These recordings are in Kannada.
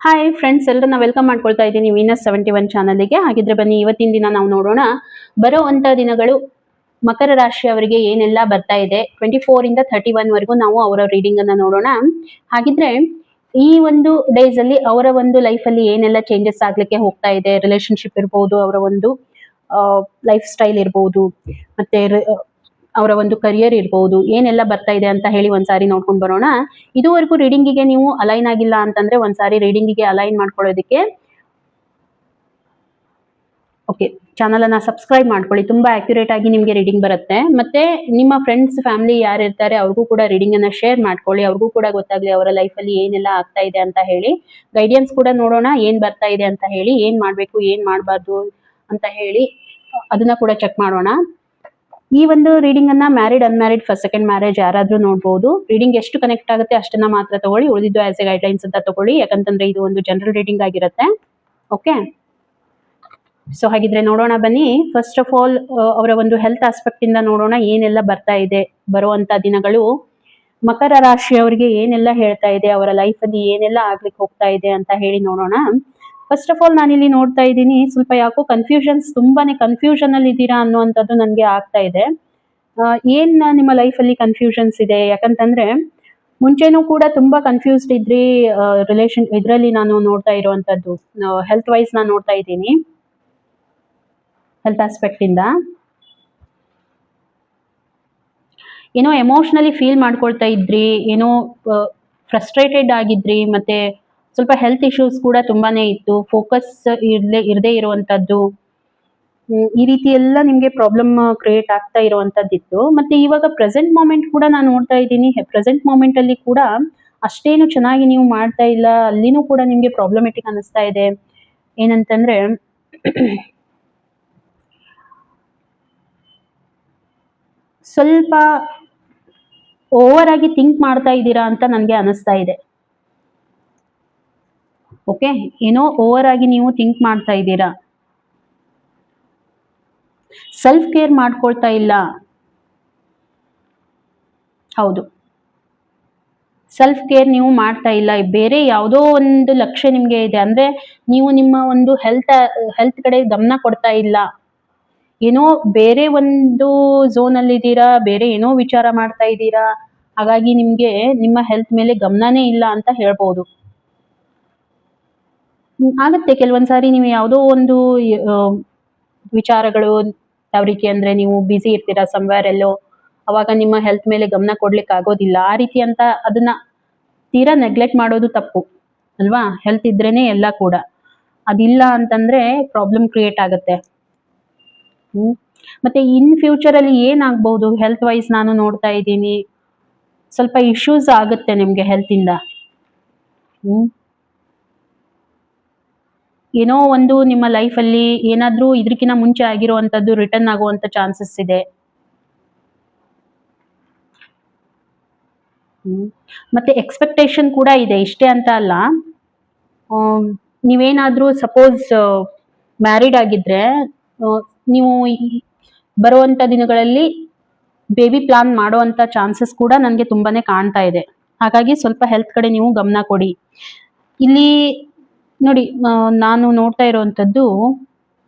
ಹಾಯ್ ಫ್ರೆಂಡ್ಸ್, ಎಲ್ಲರನ್ನ ವೆಲ್ಕಮ್ ಮಾಡ್ಕೊಳ್ತಾ ಇದ್ದೀನಿ ವೀನಸ್ 71 ಚಾನಲ್ಗೆ. ಹಾಗಿದ್ರೆ ಬನ್ನಿ, ಇವತ್ತಿನ ದಿನ ನಾವು ನೋಡೋಣ ಬರುವಂತ ದಿನಗಳು ಮಕರ ರಾಶಿಯವರಿಗೆ ಏನೆಲ್ಲ ಬರ್ತಾ ಇದೆ. 24 ಇಂದ 31 ವರೆಗೂ ನಾವು ಅವರ ರೀಡಿಂಗ್ ಅನ್ನ ನೋಡೋಣ. ಹಾಗಿದ್ರೆ ಈ ಒಂದು ಡೇಸ್ ಅಲ್ಲಿ ಅವರ ಒಂದು ಲೈಫ್ ಅಲ್ಲಿ ಏನೆಲ್ಲ ಚೇಂಜಸ್ ಆಗ್ಲಿಕ್ಕೆ ಹೋಗ್ತಾ ಇದೆ, ರಿಲೇಶನ್ಶಿಪ್ ಇರ್ಬೋದು, ಅವರ ಒಂದು ಲೈಫ್ ಸ್ಟೈಲ್ ಇರ್ಬೋದು, ಮತ್ತೆ ಅವರ ಒಂದು ಕರಿಯರ್ ಇರ್ಬೋದು, ಏನೆಲ್ಲ ಬರ್ತಾ ಇದೆ ಅಂತ ಹೇಳಿ ಒಂದ್ಸಾರಿ ನೋಡ್ಕೊಂಡು ಬರೋಣ. ಇದುವರೆಗೂ ರೀಡಿಂಗಿಗೆ ನೀವು ಅಲೈನ್ ಆಗಿಲ್ಲ ಅಂತಂದ್ರೆ ಒಂದ್ಸಾರಿ ರೀಡಿಂಗಿಗೆ ಅಲೈನ್ ಮಾಡ್ಕೊಳ್ಳೋದಕ್ಕೆ ಓಕೆ ಚಾನಲ್ ಅನ್ನ ಸಬ್ಸ್ಕ್ರೈಬ್ ಮಾಡ್ಕೊಳ್ಳಿ. ತುಂಬಾ ಅಕ್ಯುರೇಟ್ ಆಗಿ ನಿಮ್ಗೆ ರೀಡಿಂಗ್ ಬರುತ್ತೆ. ಮತ್ತೆ ನಿಮ್ಮ ಫ್ರೆಂಡ್ಸ್ ಫ್ಯಾಮಿಲಿ ಯಾರು ಇರ್ತಾರೆ ಅವ್ರಿಗೂ ಕೂಡ ರೀಡಿಂಗ್ ಅನ್ನ ಶೇರ್ ಮಾಡ್ಕೊಳ್ಳಿ. ಅವ್ರಿಗೂ ಕೂಡ ಗೊತ್ತಾಗ್ಲಿ ಅವರ ಲೈಫ್ ಅಲ್ಲಿ ಏನೆಲ್ಲ ಆಗ್ತಾ ಇದೆ ಅಂತ ಹೇಳಿ. ಗೈಡೆನ್ಸ್ ಕೂಡ ನೋಡೋಣ, ಏನ್ ಬರ್ತಾ ಇದೆ ಅಂತ ಹೇಳಿ, ಏನ್ ಮಾಡ್ಬೇಕು ಏನ್ ಮಾಡ್ಬಾರ್ದು ಅಂತ ಹೇಳಿ ಅದನ್ನ ಕೂಡ ಚೆಕ್ ಮಾಡೋಣ. ಈ ಒಂದು ರೀಡಿಂಗ್ ಅನ್ನ married unmarried first second marriage ಯಾರಾದ್ರೂ ನೋಡಬಹುದು. ರೀಡಿಂಗ್ ಎಷ್ಟು ಕನೆಕ್ಟ್ ಆಗುತ್ತೆ ಅಷ್ಟನ್ನ ಮಾತ್ರ ತಗೊಳ್ಳಿ, ಉಳಿದಿದ್ದು ಆಸ್ ಎ ಗೈಡ್ಲೈನ್ಸ್ ಅಂತ ತಗೊಳ್ಳಿ. ಯಾಕಂತಂದ್ರೆ ಇದು ಒಂದು ಜನರಲ್ ರೀಡಿಂಗ್ ಆಗಿರುತ್ತೆ. ಓಕೆ, ಸೊ ಹಾಗಿದ್ರೆ ನೋಡೋಣ ಬನ್ನಿ. ಫಸ್ಟ್ ಆಫ್ ಆಲ್ ಅವರ ಒಂದು ಹೆಲ್ತ್ ಆಸ್ಪೆಕ್ಟ್ ಇಂದ ನೋಡೋಣ ಏನೆಲ್ಲ ಬರ್ತಾ ಇದೆ ಬರುವಂತ ದಿನಗಳು. ಮಕರ ರಾಶಿಯವರಿಗೆ ಏನೆಲ್ಲ ಹೇಳ್ತಾ ಇದೆ, ಅವರ ಲೈಫ್ ಅಲ್ಲಿ ಏನೆಲ್ಲ ಆಗ್ಲಿಕ್ಕೆ ಹೋಗ್ತಾ ಇದೆ ಅಂತ ಹೇಳಿ ನೋಡೋಣ. ಫಸ್ಟ್ ಆಫ್ ಆಲ್ ನಾನಿಲ್ಲಿ ನೋಡ್ತಾ ಇದ್ದೀನಿ, ಸ್ವಲ್ಪ ಯಾಕೋ ತುಂಬಾನೇ ಕನ್ಫ್ಯೂಷನ್ ಅಲ್ಲಿ ಇದ್ದೀರಾ ಅನ್ನುವಂಥದ್ದು ನನಗೆ ಆಗ್ತಾ ಇದೆ. ಏನ್ ನಿಮ್ಮ ಲೈಫ್ ಅಲ್ಲಿ ಕನ್ಫ್ಯೂಷನ್ಸ್ ಇದೆ? ಯಾಕಂತಂದ್ರೆ ಮುಂಚೆನೂ ಕೂಡ ತುಂಬಾ ಕನ್ಫ್ಯೂಸ್ಡ್ ಇದ್ರಿ ರಿಲೇಶನ್ ಇದರಲ್ಲಿ. ನಾನು ನೋಡ್ತಾ ಇರುವಂತದ್ದು ಹೆಲ್ತ್ ವೈಸ್ ನಾನು ನೋಡ್ತಾ ಇದ್ದೀನಿ, ಹೆಲ್ತ್ ಆಸ್ಪೆಕ್ಟ್ ಇಂದ ಏನೋ ಎಮೋಷನಲಿ ಫೀಲ್ ಮಾಡ್ಕೊಳ್ತಾ ಇದ್ರಿ, ಏನೋ ಫ್ರಸ್ಟ್ರೇಟೆಡ್ ಆಗಿದ್ರಿ, ಮತ್ತೆ ಸ್ವಲ್ಪ ಹೆಲ್ತ್ ಇಶ್ಯೂಸ್ ಕೂಡ ತುಂಬಾನೇ ಇತ್ತು, ಫೋಕಸ್ ಇರದೇ ಇರುವಂತದ್ದು, ಈ ರೀತಿ ಎಲ್ಲ ನಿಮ್ಗೆ ಪ್ರಾಬ್ಲಮ್ ಕ್ರಿಯೇಟ್ ಆಗ್ತಾ ಇರುವಂತದ್ದಿತ್ತು. ಮತ್ತೆ ಇವಾಗ ಪ್ರೆಸೆಂಟ್ ಮೂಮೆಂಟ್ ಕೂಡ ನಾನು ನೋಡ್ತಾ ಇದ್ದೀನಿ. ಪ್ರೆಸೆಂಟ್ ಮೂಮೆಂಟ್ ಅಲ್ಲಿ ಕೂಡ ಅಷ್ಟೇನು ಚೆನ್ನಾಗಿ ನೀವು ಮಾಡ್ತಾ ಇಲ್ಲ, ಅಲ್ಲಿನೂ ಕೂಡ ನಿಮ್ಗೆ ಪ್ರಾಬ್ಲಮೆಟಿಕ್ ಅನಿಸ್ತಾ ಇದೆ. ಏನಂತಂದ್ರೆ ಸ್ವಲ್ಪ ಓವರ್ ಆಗಿ ಥಿಂಕ್ ಮಾಡ್ತಾ ಇದ್ದೀರಾ ಅಂತ ನನಗೆ ಅನಿಸ್ತಾ ಇದೆ. ಓಕೆ, ಏನೋ ಓವರ್ ಆಗಿ ನೀವು ಥಿಂಕ್ ಮಾಡ್ತಾ ಇದ್ದೀರಾ, ಸೆಲ್ಫ್ ಕೇರ್ ಮಾಡ್ಕೊಳ್ತಾ ಇಲ್ಲ. ಹೌದು, ಸೆಲ್ಫ್ ಕೇರ್ ನೀವು ಮಾಡ್ತಾ ಇಲ್ಲ. ಬೇರೆ ಯಾವುದೋ ಒಂದು ಲಕ್ಷ್ಯ ನಿಮ್ಗೆ ಇದೆ, ಅಂದ್ರೆ ನೀವು ನಿಮ್ಮ ಒಂದು ಹೆಲ್ತ್ ಕಡೆ ಗಮನ ಕೊಡ್ತಾ ಇಲ್ಲ. ಏನೋ ಬೇರೆ ಒಂದು ಝೋನ್ ಅಲ್ಲಿ ಇದ್ದೀರಾ, ಬೇರೆ ಏನೋ ವಿಚಾರ ಮಾಡ್ತಾ ಇದ್ದೀರಾ. ಹಾಗಾಗಿ ನಿಮ್ಗೆ ನಿಮ್ಮ ಹೆಲ್ತ್ ಮೇಲೆ ಗಮನನೇ ಇಲ್ಲ ಅಂತ ಹೇಳ್ಬೋದು. ಆಗತ್ತೆ ಕೆಲವೊಂದ್ಸಾರಿ ನೀವು ಯಾವುದೋ ಒಂದು ವಿಚಾರಗಳು, ಯಾವ ರೀತಿ ಅಂದ್ರೆ ನೀವು ಬ್ಯುಸಿ ಇರ್ತೀರಾ ಸಮ್ವೇರ್ ಎಲ್ಲೋ, ಅವಾಗ ನಿಮ್ಮ ಹೆಲ್ತ್ ಮೇಲೆ ಗಮನ ಕೊಡ್ಲಿಕ್ಕೆ ಆಗೋದಿಲ್ಲ. ಆ ರೀತಿ ಅಂತ ಅದನ್ನ ತೀರಾ ನೆಗ್ಲೆಕ್ಟ್ ಮಾಡೋದು ತಪ್ಪು ಅಲ್ವಾ? ಹೆಲ್ತ್ ಇದ್ರೇನೆ ಎಲ್ಲ ಕೂಡ. ಅದಿಲ್ಲ ಅಂತಂದ್ರೆ ಪ್ರಾಬ್ಲಮ್ ಕ್ರಿಯೇಟ್ ಆಗುತ್ತೆ. ಮತ್ತೆ ಇನ್ ಫ್ಯೂಚರ್ ಅಲ್ಲಿ ಏನಾಗಬಹುದು ಹೆಲ್ತ್ ವೈಸ್ ನಾನು ನೋಡ್ತಾ ಇದ್ದೀನಿ, ಸ್ವಲ್ಪ ಇಶ್ಯೂಸ್ ಆಗುತ್ತೆ ನಿಮ್ಗೆ ಹೆಲ್ತ್ ಇಂದ. ಏನೋ ಒಂದು ನಿಮ್ಮ ಲೈಫ್ ಅಲ್ಲಿ ಏನಾದ್ರೂ ಇದಕ್ಕಿಂತ ಮುಂಚೆ ಆಗಿರುವಂತದ್ದು ರಿಟರ್ನ್ ಆಗುವಂತ ಚಾನ್ಸಸ್ ಇದೆ. ಮತ್ತೆ ಎಕ್ಸ್ಪೆಕ್ಟೇಷನ್ ಕೂಡ ಇದೆ, ಇಷ್ಟೇ ಅಂತ ಅಲ್ಲ. ನೀವೇನಾದ್ರೂ ಸಪೋಸ್ ಮ್ಯಾರಿಡ್ ಆಗಿದ್ರೆ ನೀವು ಬರುವಂತ ದಿನಗಳಲ್ಲಿ ಬೇಬಿ ಪ್ಲಾನ್ ಮಾಡುವಂತ ಚಾನ್ಸಸ್ ಕೂಡ ನನಗೆ ತುಂಬಾನೇ ಕಾಣ್ತಾ ಇದೆ. ಹಾಗಾಗಿ ಸ್ವಲ್ಪ ಹೆಲ್ತ್ ಕಡೆ ನೀವು ಗಮನ ಕೊಡಿ. ಇಲ್ಲಿ ನೋಡಿ, ನಾನು ನೋಡ್ತಾ ಇರುವಂತದ್ದು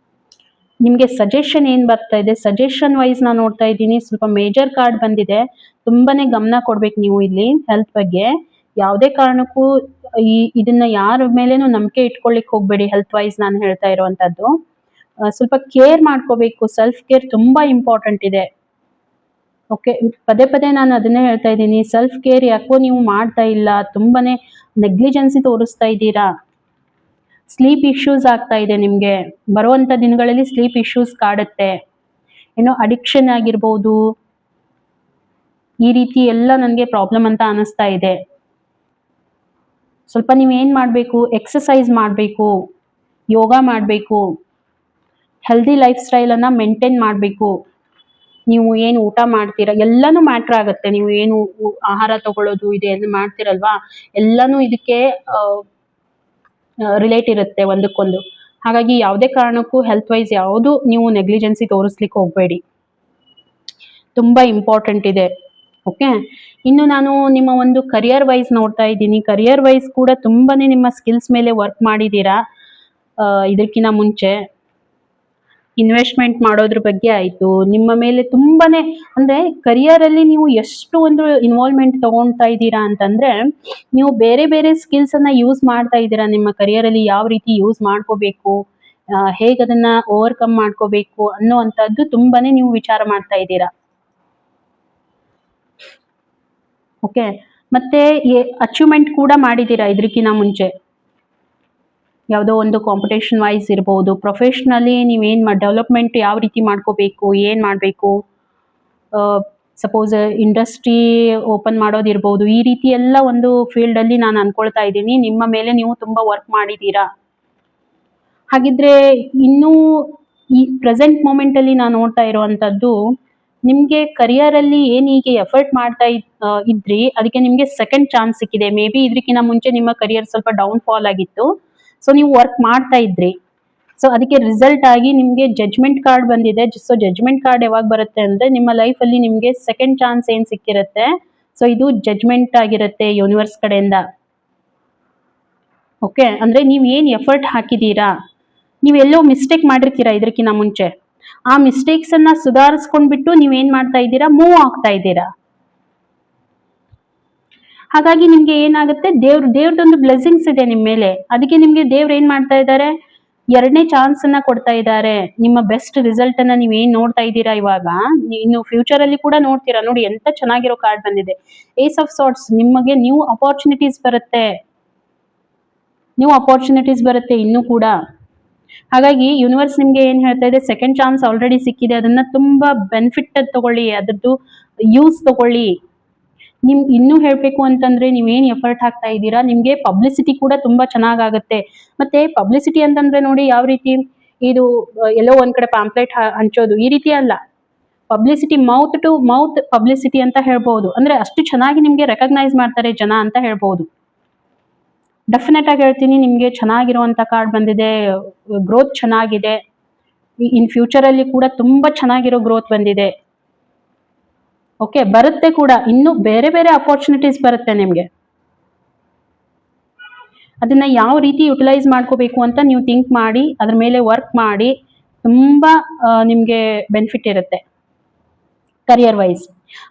ನಿಮ್ಗೆ ಸಜೆಷನ್ ಏನ್ ಬರ್ತಾ ಇದೆ, ಸಜೆಷನ್ ವೈಸ್ ನಾನು ನೋಡ್ತಾ ಇದ್ದೀನಿ. ಸ್ವಲ್ಪ ಮೇಜರ್ ಕಾರ್ಡ್ ಬಂದಿದೆ, ತುಂಬಾನೇ ಗಮನ ಕೊಡ್ಬೇಕು ನೀವು ಇಲ್ಲಿ ಹೆಲ್ತ್ ಬಗ್ಗೆ. ಯಾವುದೇ ಕಾರಣಕ್ಕೂ ಇದನ್ನ ಯಾರ ಮೇಲೇನು ನಂಬಿಕೆ ಇಟ್ಕೊಳ್ಳಿಕ್ ಹೋಗ್ಬೇಡಿ. ಹೆಲ್ತ್ ವೈಸ್ ನಾನು ಹೇಳ್ತಾ ಇರುವಂತದ್ದು ಸ್ವಲ್ಪ ಕೇರ್ ಮಾಡ್ಕೋಬೇಕು. ಸೆಲ್ಫ್ ಕೇರ್ ತುಂಬಾ ಇಂಪಾರ್ಟೆಂಟ್ ಇದೆ. ಓಕೆ, ಪದೇ ಪದೇ ನಾನು ಅದನ್ನೇ ಹೇಳ್ತಾ ಇದ್ದೀನಿ, ಸೆಲ್ಫ್ ಕೇರ್ ಯಾಕೋ ನೀವು ಮಾಡ್ತಾ ಇಲ್ಲ, ತುಂಬಾನೇ ನೆಗ್ಲಿಜೆನ್ಸಿ ತೋರಿಸ್ತಾ ಇದ್ದೀರಾ. ಸ್ಲೀಪ್ ಇಶ್ಯೂಸ್ ಆಗ್ತಾ ಇದೆ ನಿಮ್ಗೆ, ಬರುವಂತ ದಿನಗಳಲ್ಲಿ ಸ್ಲೀಪ್ ಇಶ್ಯೂಸ್ ಕಾಡುತ್ತೆ. ಏನೋ ಅಡಿಕ್ಷನ್ ಆಗಿರ್ಬೋದು, ಈ ರೀತಿ ಎಲ್ಲ ನನಗೆ ಪ್ರಾಬ್ಲಮ್ ಅಂತ ಅನಿಸ್ತಾ ಇದೆ. ಸ್ವಲ್ಪ ನೀವೇನ್ ಮಾಡ್ಬೇಕು, ಎಕ್ಸಸೈಸ್ ಮಾಡ್ಬೇಕು, ಯೋಗ ಮಾಡ್ಬೇಕು, ಹೆಲ್ದಿ ಲೈಫ್ ಸ್ಟೈಲ್ ಅನ್ನ ಮೇಂಟೈನ್ ಮಾಡ್ಬೇಕು. ನೀವು ಏನು ಊಟ ಮಾಡ್ತೀರಾ ಎಲ್ಲಾನು ಮ್ಯಾಟ್ರ್ ಆಗುತ್ತೆ. ನೀವು ಏನು ಆಹಾರ ತಗೊಳ್ಳೋದು ಇದೆ ಮಾಡ್ತಿರಲ್ವಾ, ಎಲ್ಲಾನು ಇದಕ್ಕೆ ರಿಲೇಟ್ ಇರುತ್ತೆ ಒಂದಕ್ಕೊಂದು. ಹಾಗಾಗಿ ಯಾವುದೇ ಕಾರಣಕ್ಕೂ ಹೆಲ್ತ್ ವೈಸ್ ಯಾವುದು ನೀವು ನೆಗ್ಲಿಜೆನ್ಸಿ ತೋರಿಸ್ಲಿಕ್ಕೆ ಹೋಗ್ಬೇಡಿ, ತುಂಬಾ ಇಂಪಾರ್ಟೆಂಟ್ ಇದೆ. ಓಕೆ. ಇನ್ನು ನಾನು ನಿಮ್ಮ ಒಂದು ಕರಿಯರ್ ವೈಸ್ ನೋಡ್ತಾ ಇದ್ದೀನಿ. ಕರಿಯರ್ ವೈಸ್ ಕೂಡ ತುಂಬಾನೇ ನಿಮ್ಮ ಸ್ಕಿಲ್ಸ್ ಮೇಲೆ ವರ್ಕ್ ಮಾಡಿದ್ದೀರಾ. ಇದಕ್ಕಿಂತ ಮುಂಚೆ ಇನ್ವೆಸ್ಟ್ಮೆಂಟ್ ಮಾಡೋದ್ರ ಬಗ್ಗೆ ಆಯ್ತು, ನಿಮ್ಮ ಮೇಲೆ ತುಂಬಾನೇ ಅಂದ್ರೆ ಕರಿಯರ್ ಅಲ್ಲಿ ನೀವು ಎಷ್ಟು ಒಂದು ಇನ್ವಾಲ್ವ್ಮೆಂಟ್ ತಗೊಳ್ತಾ ಇದ್ದೀರಾ ಅಂತಂದ್ರೆ, ನೀವು ಬೇರೆ ಬೇರೆ ಸ್ಕಿಲ್ಸ್ ಅನ್ನ ಯೂಸ್ ಮಾಡ್ತಾ ಇದ್ದೀರಾ ನಿಮ್ಮ ಕರಿಯರ್ ಅಲ್ಲಿ. ಯಾವ ರೀತಿ ಯೂಸ್ ಮಾಡ್ಕೋಬೇಕು, ಹೇಗೆ ಅದನ್ನ ಓವರ್ಕಮ್ ಮಾಡ್ಕೋಬೇಕು ಅನ್ನುವಂಥದ್ದು ತುಂಬಾನೇ ನೀವು ವಿಚಾರ ಮಾಡ್ತಾ ಇದ್ದೀರಾ. ಓಕೆ. ಮತ್ತೆ ಅಚೀವ್ಮೆಂಟ್ ಕೂಡ ಮಾಡಿದ್ದೀರಾ ಇದಕ್ಕಿಂತ ಮುಂಚೆ. ಯಾವುದೋ ಒಂದು ಕಾಂಪಿಟೇಷನ್ ವೈಸ್ ಇರ್ಬೋದು, ಪ್ರೊಫೆಷ್ನಲಿ ನೀವೇನು ಡೆವಲಪ್ಮೆಂಟ್ ಯಾವ ರೀತಿ ಮಾಡ್ಕೋಬೇಕು, ಏನು ಮಾಡಬೇಕು, ಸಪೋಸ್ ಇಂಡಸ್ಟ್ರಿ ಓಪನ್ ಮಾಡೋದಿರ್ಬೋದು, ಈ ರೀತಿ ಎಲ್ಲ ಒಂದು ಫೀಲ್ಡಲ್ಲಿ ನಾನು ಅನ್ಕೊಳ್ತಾ ಇದ್ದೀನಿ. ನಿಮ್ಮ ಮೇಲೆ ನೀವು ತುಂಬ ವರ್ಕ್ ಮಾಡಿದ್ದೀರಾ. ಹಾಗಿದ್ರೆ ಇನ್ನೂ ಈ ಪ್ರೆಸೆಂಟ್ ಮೂಮೆಂಟಲ್ಲಿ ನಾನು ನೋಡ್ತಾ ಇರುವಂಥದ್ದು, ನಿಮಗೆ ಕರಿಯರಲ್ಲಿ ಏನು ಹೀಗೆ ಎಫರ್ಟ್ ಮಾಡ್ತಾ ಇದ್ರಿ, ಅದಕ್ಕೆ ನಿಮಗೆ ಸೆಕೆಂಡ್ ಚಾನ್ಸ್ ಸಿಕ್ಕಿದೆ. ಮೇ ಬಿ ಇದಕ್ಕಿಂತ ಮುಂಚೆ ನಿಮ್ಮ ಕರಿಯರ್ ಸ್ವಲ್ಪ ಡೌನ್ ಫಾಲ್ ಆಗಿತ್ತು. ಸೊ ನೀವು ವರ್ಕ್ ಮಾಡ್ತಾ ಇದ್ರಿ. ಸೊ ಅದಕ್ಕೆ ರಿಸಲ್ಟ್ ಆಗಿ ನಿಮಗೆ ಜಡ್ಜ್ಮೆಂಟ್ ಕಾರ್ಡ್ ಬಂದಿದೆ. ಸೊ ಜಡ್ಜ್ಮೆಂಟ್ ಕಾರ್ಡ್ ಯಾವಾಗ ಬರುತ್ತೆ ಅಂದ್ರೆ, ನಿಮ್ಮ ಲೈಫಲ್ಲಿ ನಿಮಗೆ ಸೆಕೆಂಡ್ ಚಾನ್ಸ್ ಏನು ಸಿಕ್ಕಿರುತ್ತೆ, ಸೊ ಇದು ಜಡ್ಜ್ಮೆಂಟ್ ಆಗಿರುತ್ತೆ ಯೂನಿವರ್ಸ್ ಕಡೆಯಿಂದ. ಓಕೆ. ಅಂದ್ರೆ ನೀವು ಏನು ಎಫರ್ಟ್ ಹಾಕಿದ್ದೀರಾ, ನೀವೆಲ್ಲೋ ಮಿಸ್ಟೇಕ್ ಮಾಡಿರ್ತೀರಾ ಇದಕ್ಕಿಂತ ಮುಂಚೆ. ಆ ಮಿಸ್ಟೇಕ್ಸ್ ಅನ್ನ ಸುಧಾರಿಸ್ಕೊಂಡ್ಬಿಟ್ಟು ನೀವೇನ್ ಮಾಡ್ತಾ ಇದ್ದೀರಾ, ಮೂವ್ ಆಗ್ತಾ ಇದ್ದೀರಾ. ಹಾಗಾಗಿ ನಿಮ್ಗೆ ಏನಾಗುತ್ತೆ, ದೇವ್ರದೊಂದು ಬ್ಲೆಸ್ಸಿಂಗ್ಸ್ ಇದೆ ನಿಮ್ಮ ಮೇಲೆ. ಅದಕ್ಕೆ ನಿಮ್ಗೆ ದೇವ್ರು ಏನ್ ಮಾಡ್ತಾ ಇದ್ದಾರೆ, ಎರಡನೇ ಚಾನ್ಸ್ ಅನ್ನ ಕೊಡ್ತಾ ಇದ್ದಾರೆ. ನಿಮ್ಮ ಬೆಸ್ಟ್ ರಿಸಲ್ಟ್ ಅನ್ನ ನೀವ್ ಏನ್ ನೋಡ್ತಾ ಇದ್ದೀರಾ ಇವಾಗ, ಇನ್ನು ಫ್ಯೂಚರ್ ಅಲ್ಲಿ ಕೂಡ ನೋಡ್ತೀರಾ. ನೋಡಿ ಎಂತ ಚೆನ್ನಾಗಿರೋ ಕಾರ್ಡ್ ಬಂದಿದೆ, ಏಸ್ ಆಫ್ ಸಾರ್ಟ್ಸ್. ನಿಮಗೆ ನ್ಯೂ ಅಪಾರ್ಚುನಿಟೀಸ್ ಬರುತ್ತೆ, ಇನ್ನೂ ಕೂಡ. ಹಾಗಾಗಿ ಯೂನಿವರ್ಸ್ ನಿಮ್ಗೆ ಏನ್ ಹೇಳ್ತಾ ಇದೆ, ಸೆಕೆಂಡ್ ಚಾನ್ಸ್ ಆಲ್ರೆಡಿ ಸಿಕ್ಕಿದೆ, ಅದನ್ನ ತುಂಬಾ ಬೆನಿಫಿಟ್ ತಗೊಳ್ಳಿ, ಅದರದ್ದು ಯೂಸ್ ತಗೊಳ್ಳಿ. ಇನ್ನೂ ಹೇಳ್ಬೇಕು ಅಂತಂದ್ರೆ, ನೀವೇನ್ ಎಫರ್ಟ್ ಹಾಕ್ತಾ ಇದ್ದೀರಾ, ನಿಮ್ಗೆ ಪಬ್ಲಿಸಿಟಿ ಕೂಡ ತುಂಬಾ ಚೆನ್ನಾಗಾಗುತ್ತೆ. ಮತ್ತೆ ಪಬ್ಲಿಸಿಟಿ ಅಂತಂದ್ರೆ ನೋಡಿ, ಯಾವ ರೀತಿ ಇದು ಎಲ್ಲೋ ಒಂದ್ ಕಡೆ ಪ್ಯಾಂಪ್ಲೆಟ್ ಹಂಚೋದು ಈ ರೀತಿ ಅಲ್ಲ. Publicity mouth to mouth publicity ಅಂತ ಹೇಳ್ಬಹುದು. ಅಂದ್ರೆ ಅಷ್ಟು ಚೆನ್ನಾಗಿ ನಿಮ್ಗೆ ರೆಕಗ್ನೈಸ್ ಮಾಡ್ತಾರೆ ಜನ ಅಂತ ಹೇಳ್ಬಹುದು. ಡೆಫಿನೆಟ್ ಆಗಿ ಹೇಳ್ತೀನಿ, ನಿಮ್ಗೆ ಚೆನ್ನಾಗಿರುವಂತ ಕಾರ್ಡ್ ಬಂದಿದೆ. ಗ್ರೋತ್ ಚೆನ್ನಾಗಿದೆ. ಇನ್ ಫ್ಯೂಚರ್ ಅಲ್ಲಿ ಕೂಡ ತುಂಬಾ ಚೆನ್ನಾಗಿರೋ ಗ್ರೋತ್ ಬಂದಿದೆ. ಓಕೆ. ಬರುತ್ತೆ ಕೂಡ, ಇನ್ನು ಬೇರೆ ಬೇರೆ ಅಪಾರ್ಚುನಿಟೀಸ್ ಬರುತ್ತೆ ನಿಮ್ಗೆ. ಅದನ್ನ ಯಾವ ರೀತಿ ಯುಟಿಲೈಸ್ ಮಾಡ್ಕೋಬೇಕು ಅಂತ ನೀವು ಥಿಂಕ್ ಮಾಡಿ, ಅದ್ರ ಮೇಲೆ ವರ್ಕ್ ಮಾಡಿ, ತುಂಬಾ ನಿಮ್ಗೆ ಬೆನಿಫಿಟ್ ಇರುತ್ತೆ ಕರಿಯರ್ ವೈಸ್.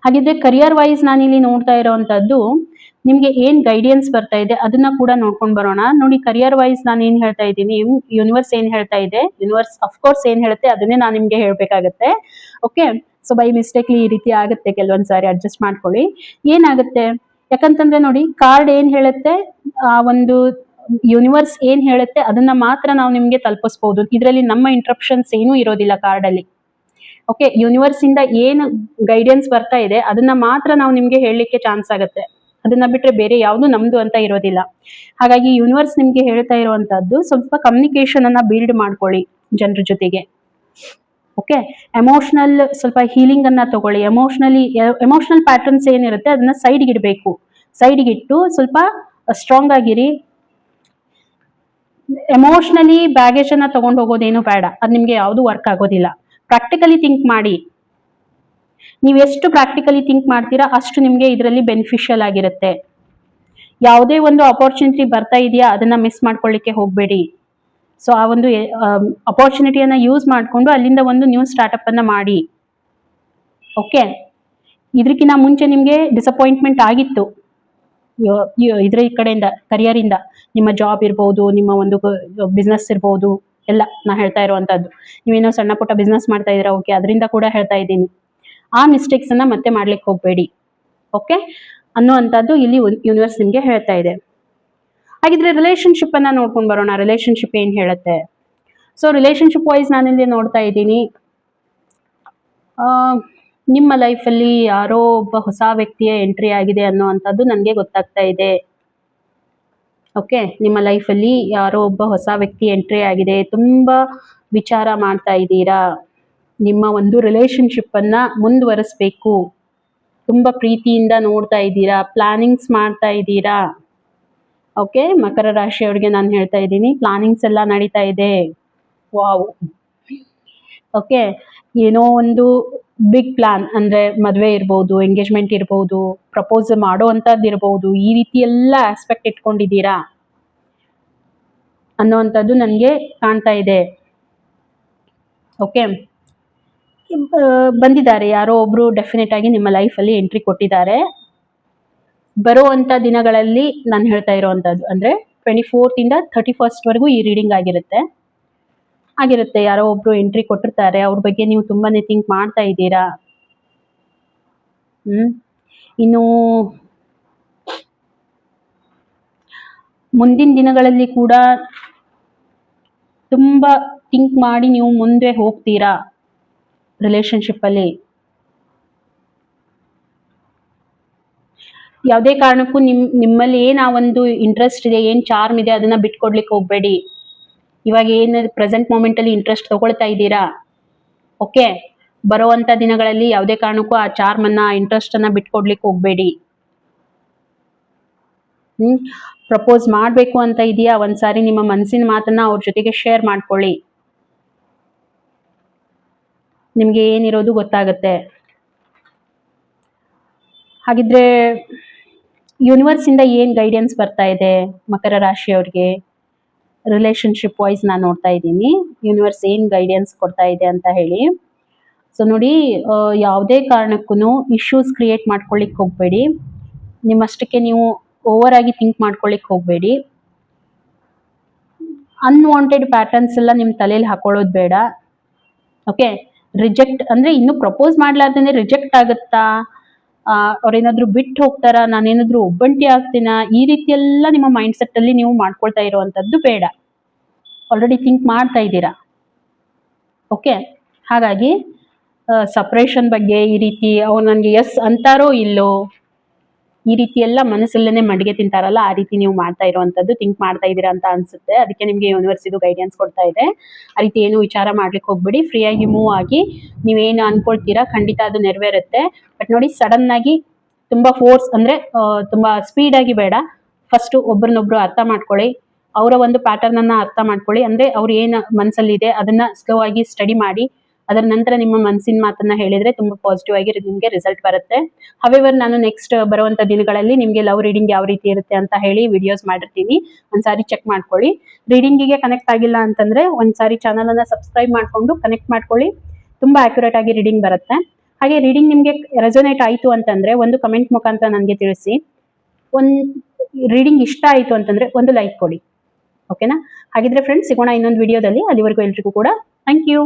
ಹಾಗಿದ್ರೆ ಕರಿಯರ್ ವೈಸ್ ನಾನಿಲ್ಲಿ ನೋಡ್ತಾ ಇರೋವಂಥದ್ದು, ನಿಮ್ಗೆ ಏನ್ ಗೈಡೆನ್ಸ್ ಬರ್ತಾ ಇದೆ ಅದನ್ನ ಕೂಡ ನೋಡ್ಕೊಂಡು ಬರೋಣ. ನೋಡಿ, ಕರಿಯರ್ ವೈಸ್ ನಾನು ಏನ್ ಹೇಳ್ತಾ ಇದ್ದೀನಿ, ಯೂನಿವರ್ಸ್ ಏನ್ ಹೇಳ್ತಾ ಇದೆ, ಯೂನಿವರ್ಸ್ ಅಫ್ಕೋರ್ಸ್ ಏನ್ ಹೇಳುತ್ತೆ ಅದನ್ನೇ ನಾನು ನಿಮ್ಗೆ ಹೇಳ್ಬೇಕಾಗತ್ತೆ. ಓಕೆ. ಸೊ ಬೈ ಮಿಸ್ಟೇಕ್ಲಿ ಈ ರೀತಿ ಆಗುತ್ತೆ ಕೆಲವೊಂದ್ಸಾರಿ, ಅಡ್ಜಸ್ಟ್ ಮಾಡ್ಕೊಳ್ಳಿ. ಏನಾಗುತ್ತೆ ಯಾಕಂತಂದ್ರೆ ನೋಡಿ, ಕಾರ್ಡ್ ಏನ್ ಹೇಳುತ್ತೆ, ಆ ಒಂದು ಯೂನಿವರ್ಸ್ ಏನ್ ಹೇಳುತ್ತೆ ಅದನ್ನ ಮಾತ್ರ ನಾವು ನಿಮ್ಗೆ ತಲುಪಿಸಬಹುದು. ಇದರಲ್ಲಿ ನಮ್ಮ ಇಂಟ್ರಪ್ಷನ್ಸ್ ಏನೂ ಇರೋದಿಲ್ಲ ಕಾರ್ಡ್ ಅಲ್ಲಿ. ಓಕೆ. ಯೂನಿವರ್ಸ್ ಇಂದ ಏನು ಗೈಡೆನ್ಸ್ ಬರ್ತಾ ಇದೆ ಅದನ್ನ ಮಾತ್ರ ನಾವು ನಿಮ್ಗೆ ಹೇಳಲಿಕ್ಕೆ ಚಾನ್ಸ್ ಆಗುತ್ತೆ. ಅದನ್ನ ಬಿಟ್ರೆ ಬೇರೆ ಯಾವುದು ನಮ್ದು ಅಂತ ಇರೋದಿಲ್ಲ. ಹಾಗಾಗಿ ಯೂನಿವರ್ಸ್ ನಿಮ್ಗೆ ಹೇಳ್ತಾ ಇರುವಂತದ್ದು, ಸ್ವಲ್ಪ ಕಮ್ಯುನಿಕೇಶನ್ ಅನ್ನ ಬಿಲ್ಡ್ ಮಾಡ್ಕೊಳ್ಳಿ ಜನರ ಜೊತೆಗೆ. ಓಕೆ. ಎಮೋಷನಲ್ ಸ್ವಲ್ಪ ಹೀಲಿಂಗ್ ಅನ್ನ ತಗೊಳ್ಳಿ. ಎಮೋಷನಲ್ ಪ್ಯಾಟರ್ನ್ಸ್ ಏನಿರುತ್ತೆ ಅದನ್ನ ಸೈಡ್ಗೆ ಇಡಬೇಕು. ಸೈಡ್ಗೆ ಇಟ್ಟು ಸ್ವಲ್ಪ ಸ್ಟ್ರಾಂಗ್ ಆಗಿರಿ. ಎಮೋಷನಲಿ ಬ್ಯಾಗೇಜ್ ಅನ್ನ ತಗೊಂಡು ಹೋಗೋದೇನು ಬೇಡ, ಅದು ನಿಮ್ಗೆ ಯಾವುದು ವರ್ಕ್ ಆಗೋದಿಲ್ಲ. ಪ್ರಾಕ್ಟಿಕಲಿ ಥಿಂಕ್ ಮಾಡಿ. ನೀವು ಎಷ್ಟು ಪ್ರಾಕ್ಟಿಕಲಿ ಥಿಂಕ್ ಮಾಡ್ತೀರಾ ಅಷ್ಟು ನಿಮ್ಗೆ ಇದರಲ್ಲಿ ಬೆನಿಫಿಷಿಯಲ್ ಆಗಿರುತ್ತೆ. ಯಾವುದೇ ಒಂದು ಅಪಾರ್ಚುನಿಟಿ ಬರ್ತಾ ಇದೆಯಾ ಅದನ್ನ ಮಿಸ್ ಮಾಡ್ಕೊಳ್ಳಿಕ್ಕೆ ಹೋಗ್ಬೇಡಿ. ಸೊ ಆ ಒಂದು ಅಪಾರ್ಚುನಿಟಿಯನ್ನ ಯೂಸ್ ಮಾಡಿಕೊಂಡು ಅಲ್ಲಿಂದ ಒಂದು ನ್ಯೂ ಸ್ಟಾರ್ಟ್ಅಪ್ ಅನ್ನ ಮಾಡಿ. ಓಕೆ. ಇದಕ್ಕಿಂತ ಮುಂಚೆ ನಿಮ್ಗೆ ಡಿಸಪಾಯಿಂಟ್ಮೆಂಟ್ ಆಗಿತ್ತು ಇದ್ರ ಕಡೆಯಿಂದ, ಕರಿಯರ್ ಇಂದ. ನಿಮ್ಮ ಜಾಬ್ ಇರ್ಬೋದು, ನಿಮ್ಮ ಒಂದು ಬಿಸ್ನೆಸ್ ಇರ್ಬೋದು, ಎಲ್ಲ ನಾ ಹೇಳ್ತಾ ಇರುವಂತದ್ದು. ನೀವೇನೋ ಸಣ್ಣ ಪುಟ್ಟ ಬಿಸ್ನೆಸ್ ಮಾಡ್ತಾ ಇದೀರಾ, ಓಕೆ, ಅದರಿಂದ ಕೂಡ ಹೇಳ್ತಾ ಇದ್ದೀನಿ. ಆ ಮಿಸ್ಟೇಕ್ಸ್ ಅನ್ನ ಮತ್ತೆ ಮಾಡ್ಲಿಕ್ಕೆ ಹೋಗ್ಬೇಡಿ. ಓಕೆ ಅನ್ನುವಂಥದ್ದು ಇಲ್ಲಿ ಯೂನಿವರ್ಸ್ ನಿಮ್ಗೆ ಹೇಳ್ತಾ ಇದೆ. ಹಾಗಿದ್ರೆ ರಿಲೇಶನ್ಶಿಪ್ ಅನ್ನ ನೋಡ್ಕೊಂಡು ಬರೋಣ. ರಿಲೇಶನ್ಶಿಪ್ ಏನ್ ಹೇಳುತ್ತೆ. ಸೊ ರಿಲೇಶನ್ಶಿಪ್ ವೈಸ್ ನಾನಿಲ್ಲಿ ನೋಡ್ತಾ ಇದ್ದೀನಿ, ನಿಮ್ಮ ಲೈಫಲ್ಲಿ ಯಾರೋ ಒಬ್ಬ ಹೊಸ ವ್ಯಕ್ತಿಯ ಎಂಟ್ರಿ ಆಗಿದೆ ಅನ್ನುವಂಥದ್ದು ನನಗೆ ಗೊತ್ತಾಗ್ತಾ ಇದೆ. ಓಕೆ. ನಿಮ್ಮ ಲೈಫಲ್ಲಿ ಯಾರೋ ಒಬ್ಬ ಹೊಸ ವ್ಯಕ್ತಿ ಎಂಟ್ರಿ ಆಗಿದೆ. ತುಂಬಾ ವಿಚಾರ ಮಾಡ್ತಾ ಇದ್ದೀರಾ. ನಿಮ್ಮ ಒಂದು ರಿಲೇಶನ್ಶಿಪ್ ಅನ್ನ ಮುಂದುವರಿಸಬೇಕು. ತುಂಬಾ ಪ್ರೀತಿಯಿಂದ ನೋಡ್ತಾ ಇದ್ದೀರಾ, ಪ್ಲಾನಿಂಗ್ಸ್ ಮಾಡ್ತಾ ಇದ್ದೀರಾ. ಓಕೆ. ಮಕರ ರಾಶಿಯವರಿಗೆ ನಾನು ಹೇಳ್ತಾ ಇದ್ದೀನಿ, ಪ್ಲಾನಿಂಗ್ಸ್ ಎಲ್ಲ ನಡೀತಾ ಇದೆ. ವಾವ್. ಓಕೆ. ಏನೋ ಒಂದು ಬಿಗ್ ಪ್ಲಾನ್ ಅಂದ್ರೆ ಮದುವೆ ಇರ್ಬೋದು, ಎಂಗೇಜ್ಮೆಂಟ್ ಇರ್ಬೋದು, ಪ್ರಪೋಸ್ ಮಾಡೋ ಅಂಥದ್ದು ಇರ್ಬೋದು, ಈ ರೀತಿ ಎಲ್ಲ ಆಸ್ಪೆಕ್ಟ್ ಇಟ್ಕೊಂಡಿದ್ದೀರಾ ಅನ್ನೋವಂಥದ್ದು ನನಗೆ ಕಾಣ್ತಾ ಇದೆ. ಓಕೆ, ಬಂದಿದ್ದಾರೆ ಯಾರೋ ಒಬ್ರು ಡೆಫಿನೆಟ್ ಆಗಿ ನಿಮ್ಮ ಲೈಫಲ್ಲಿ ಎಂಟ್ರಿ ಕೊಟ್ಟಿದ್ದಾರೆ. ಬರುವಂತ ದಿನಗಳಲ್ಲಿ ನಾನು ಹೇಳ್ತಾ ಇರೋವಂಥದ್ದು ಅಂದ್ರೆ 24th ಇಂದ 31st ವರೆಗೂ ಈ ರೀಡಿಂಗ್ ಆಗಿರುತ್ತೆ. ಯಾರೋ ಒಬ್ರು ಎಂಟ್ರಿ ಕೊಟ್ಟಿರ್ತಾರೆ, ಅವ್ರ ಬಗ್ಗೆ ನೀವು ತುಂಬಾನೇ ಥಿಂಕ್ ಮಾಡ್ತಾ ಇದ್ದೀರಾ. ಇನ್ನು ಮುಂದಿನ ದಿನಗಳಲ್ಲಿ ಕೂಡ ತುಂಬಾ ಥಿಂಕ್ ಮಾಡಿ ನೀವು ಮುಂದೆ ಹೋಗ್ತೀರಾ ರಿಲೇಶನ್ಶಿಪ್ ಅಲ್ಲಿ. ಯಾವುದೇ ಕಾರಣಕ್ಕೂ ನಿಮ್ಮಲ್ಲಿ ಏನ್ ಆ ಒಂದು ಇಂಟ್ರೆಸ್ಟ್ ಇದೆ, ಏನ್ ಚಾರ್ಮ್ ಇದೆ, ಅದನ್ನ ಬಿಟ್ಕೊಡ್ಲಿಕ್ಕೆ ಹೋಗ್ಬೇಡಿ. ಇವಾಗ ಏನು ಪ್ರೆಸೆಂಟ್ ಮೂಮೆಂಟ್ ಅಲ್ಲಿ ಇಂಟ್ರೆಸ್ಟ್ ತಗೊಳ್ತಾ ಇದ್ದೀರಾ, ಓಕೆ, ಬರುವಂತ ದಿನಗಳಲ್ಲಿ ಯಾವುದೇ ಕಾರಣಕ್ಕೂ ಆ ಚಾರ್ಮ್ ಅನ್ನ, ಇಂಟ್ರೆಸ್ಟ್ ಅನ್ನ ಬಿಟ್ಕೊಡ್ಲಿಕ್ಕೆ ಹೋಗ್ಬೇಡಿ. ಪ್ರಪೋಸ್ ಮಾಡ್ಬೇಕು ಅಂತ ಇದೆಯಾ, ಒಂದ್ಸಾರಿ ನಿಮ್ಮ ಮನಸ್ಸಿನ ಮಾತನ್ನ ಅವ್ರ ಜೊತೆಗೆ ಶೇರ್ ಮಾಡ್ಕೊಳ್ಳಿ. ನಿಮ್ಗೆ ಏನಿರೋದು ಗೊತ್ತಾಗುತ್ತೆ. ಹಾಗಿದ್ರೆ ಯೂನಿವರ್ಸ್ ಇಂದ ಏನ್ ಗೈಡೆನ್ಸ್ ಬರ್ತಾ ಇದೆ ಮಕರ ರಾಶಿಯವ್ರಿಗೆ ರಿಲೇಶನ್ಶಿಪ್ ವೈಸ್ ನಾನು ನೋಡ್ತಾ ಇದ್ದೀನಿ. ಯೂನಿವರ್ಸ್ ಏನ್ ಗೈಡೆನ್ಸ್ ಕೊಡ್ತಾ ಇದೆ ಅಂತ ಹೇಳಿ. ಸೊ ನೋಡಿ, ಯಾವುದೇ ಕಾರಣಕ್ಕೂ ಇಶ್ಯೂಸ್ ಕ್ರಿಯೇಟ್ ಮಾಡ್ಕೊಳ್ಳಿಕ್ ಹೋಗ್ಬೇಡಿ. ನಿಮ್ಮಷ್ಟಕ್ಕೆ ನೀವು ಓವರ್ ಆಗಿ ಥಿಂಕ್ ಮಾಡ್ಕೊಳ್ಳಿಕ್ ಹೋಗ್ಬೇಡಿ. ಅನ್ವಾಂಟೆಡ್ ಪ್ಯಾಟರ್ನ್ಸ್ ಎಲ್ಲ ನಿಮ್ ತಲೆಯಲ್ಲಿ ಹಾಕೊಳ್ಳೋದು ಬೇಡ. ಓಕೆ, ರಿಜೆಕ್ಟ್ ಅಂದ್ರೆ ಇನ್ನು ಪ್ರಪೋಸ್ ಮಾಡ್ಲಾರ್ದೇನೆ ರಿಜೆಕ್ಟ್ ಆಗುತ್ತಾ, ಅವ್ರೇನಾದ್ರು ಬಿಟ್ಟು ಹೋಗ್ತಾರಾ, ನಾನೇನಾದ್ರು ಒಬ್ಬಂಟಿ ಆಗ್ತೀನಾ, ಈ ರೀತಿ ಎಲ್ಲ ನಿಮ್ಮ ಮೈಂಡ್ ಸೆಟ್ ಅಲ್ಲಿ ನೀವು ಮಾಡ್ಕೊಳ್ತಾ ಇರುವಂತದ್ದು ಬೇಡ. ಆಲ್ರೆಡಿ ಥಿಂಕ್ ಮಾಡ್ತಾ ಇದ್ದೀರಾ. ಓಕೆ, ಹಾಗಾಗಿ ಸಪ್ರೇಷನ್ ಬಗ್ಗೆ ಈ ರೀತಿ ಅವ್ರು ನನ್ಗೆ ಎಸ್ ಅಂತಾರೋ ಇಲ್ಲೋ, ಈ ರೀತಿ ಎಲ್ಲ ಮನಸ್ಸಲ್ಲೇನೆ ಮಡಿಗೆ ತಿಂತಾರಲ್ಲ, ಆ ರೀತಿ ನೀವು ಮಾಡ್ತಾ ಇರುವಂತದ್ದು ಥಿಂಕ್ ಮಾಡ್ತಾ ಇದ್ದೀರಾ ಅಂತ ಅನ್ಸುತ್ತೆ. ಅದಕ್ಕೆ ನಿಮ್ಗೆ ಯೂನಿವರ್ಸ್ ಇದು ಗೈಡೆನ್ಸ್ ಕೊಡ್ತಾ ಇದೆ. ಆ ರೀತಿ ಏನು ವಿಚಾರ ಮಾಡ್ಲಿಕ್ಕೆ ಹೋಗ್ಬೇಡಿ. ಫ್ರೀ ಆಗಿ ಮೂವ್ ಆಗಿ ನೀವೇನು ಅನ್ಕೊಳ್ತೀರಾ ಖಂಡಿತ ಅದು ನೆರವೇರುತ್ತೆ. ಬಟ್ ನೋಡಿ, ಸಡನ್ ಆಗಿ ತುಂಬಾ ಫೋರ್ಸ್ ಅಂದ್ರೆ ತುಂಬಾ ಸ್ಪೀಡ್ ಆಗಿ ಬೇಡ. ಫಸ್ಟ್ ಒಬ್ರನ್ನೊಬ್ರು ಅರ್ಥ ಮಾಡ್ಕೊಳ್ಳಿ, ಅವರ ಒಂದು ಪ್ಯಾಟರ್ನ್ ಅನ್ನ ಅರ್ಥ ಮಾಡ್ಕೊಳ್ಳಿ. ಅಂದ್ರೆ ಅವ್ರು ಏನ್ ಮನ್ಸಲ್ಲಿದೆ ಅದನ್ನ ಸ್ಲೋ ಆಗಿ ಸ್ಟಡಿ ಮಾಡಿ, ಅದರ ನಂತರ ನಿಮ್ಮ ಮನಸ್ಸಿನ ಮಾತನ್ನ ಹೇಳಿದ್ರೆ ತುಂಬಾ ಪಾಸಿಟಿವ್ ಆಗಿ ನಿಮ್ಗೆ ರಿಸಲ್ಟ್ ಬರುತ್ತೆ. ಹವೆವರ್ ನಾನು ನೆಕ್ಸ್ಟ್ ಬರುವಂತ ದಿನಗಳಲ್ಲಿ ನಿಮ್ಗೆ ಲವ್ ರೀಡಿಂಗ್ ಯಾವ ರೀತಿ ಇರುತ್ತೆ ಅಂತ ಹೇಳಿ ವಿಡಿಯೋಸ್ ಮಾಡಿರ್ತೀನಿ, ಒಂದ್ಸಾರಿ ಚೆಕ್ ಮಾಡ್ಕೊಳ್ಳಿ. ರೀಡಿಂಗಿಗೆ ಕನೆಕ್ಟ್ ಆಗಿಲ್ಲ ಅಂತಂದ್ರೆ ಒಂದ್ಸಾರಿ ಚಾನಲ್ ಅನ್ನ ಸಬ್ಸ್ಕ್ರೈಬ್ ಮಾಡ್ಕೊಂಡು ಕನೆಕ್ಟ್ ಮಾಡ್ಕೊಳ್ಳಿ. ತುಂಬಾ ಅಕ್ಯುರೇಟ್ ಆಗಿ ರೀಡಿಂಗ್ ಬರುತ್ತೆ. ಹಾಗೆ ರೀಡಿಂಗ್ ನಿಮ್ಗೆ ರೆಸೊನೇಟ್ ಆಯ್ತು ಅಂತಂದ್ರೆ ಒಂದು ಕಮೆಂಟ್ ಮುಖಾಂತರ ನನಗೆ ತಿಳಿಸಿ. ಒಂದ್ ರೀಡಿಂಗ್ ಇಷ್ಟ ಆಯ್ತು ಅಂತಂದ್ರೆ ಒಂದು ಲೈಕ್ ಕೊಡಿ. ಓಕೆನಾ? ಹಾಗಿದ್ರೆ ಫ್ರೆಂಡ್ಸ್, ಸಿಗೋಣ ಇನ್ನೊಂದು ವಿಡಿಯೋದಲ್ಲಿ. ಅಲ್ಲಿವರೆಗೂ ಎಲ್ರಿಗೂ ಕೂಡ ಥ್ಯಾಂಕ್ ಯು.